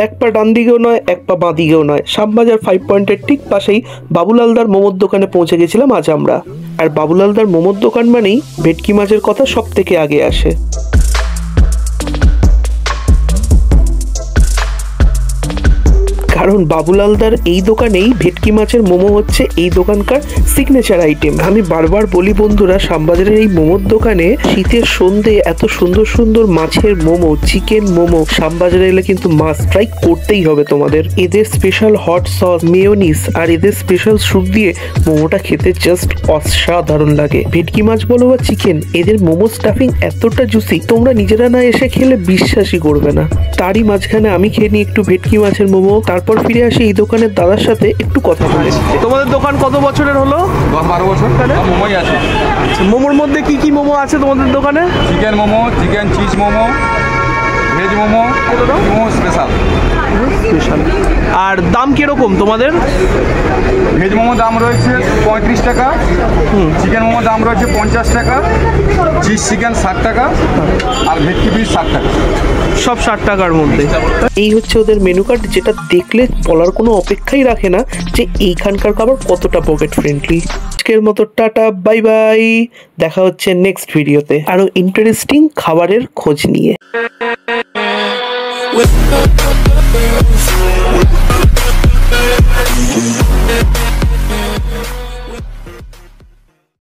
এক পা ডান দিকেও নয়, এক পা বাঁ দিকেও নয়, শ্যামবাজার 5 পয়েন্টের ঠিক পাশেই বাবুলালদার মোমোর দোকানে পৌঁছে গেছিলাম আজ আমরা। আর বাবুলালদার মোমোর দোকান মানেই ভেটকি মাছের কথা সব থেকে আগে আসে। কারণ বাবুলালদার এই দোকানেই ভেটকি মাছের মোমো হচ্ছে এই দোকানকার সিগনেচার আইটেম। আমি বারবার বলি বন্ধুরা, শ্যামবাজারের এই মোমোর দোকানে শীতের সন্ধে এত সুন্দর সুন্দর মাছের মোমো, চিকেন মোমো শ্যামবাজারে এলে কিন্তু মাস্ট ট্রাই করতেই হবে তোমাদের। এদের স্পেশাল হট সস, মেয়োনিজ আর এদের স্পেশাল স্যুপ দিয়ে মোমোটা খেতে জাস্ট অসাধারণ লাগে। ভেটকি মাছ বলো বা চিকেন, এদের মোমো স্টাফিং এতটা জুসি তোমরা নিজেরা না এসে খেলে বিশ্বাসই করবে না। তারই মাঝখানে আমি খেয়ে নিই একটু ভেটকি মাছের মোমো, তারপর ফিরে আসি এই দোকানের দাদার সাথে একটু কথা বলে। তোমাদের দোকান কত বছরের হলো? 10-12 বছর। মোমোই আছে। মোমোর মধ্যে কি কি মোমো আছে তোমাদের দোকানে? Chicken momo, chicken cheese momo, veg momo, momo special. আর দাম কিরকম তোমাদের? ভেজ মোমো দাম রয়েছে 35 টাকা, চিকেন মোমো দাম রয়েছে 50 টাকা, চিজ চিকেন 60 টাকা, আর ভেটকি পিস 60 টাকা। সব 60 টাকার মধ্যে। এই হচ্ছে ওদের মেনু কার্ড, যেটা দেখলে বলার কোনো অপেক্ষাই রাখে না যে এইখানকার খাবার কতটা পকেট ফ্রেন্ডলি। আজকের মতো টাটা, বাই বাই। দেখা হচ্ছে নেক্সট ভিডিওতে আরো ইন্টারেস্টিং খাবারের খোঁজ নিয়ে।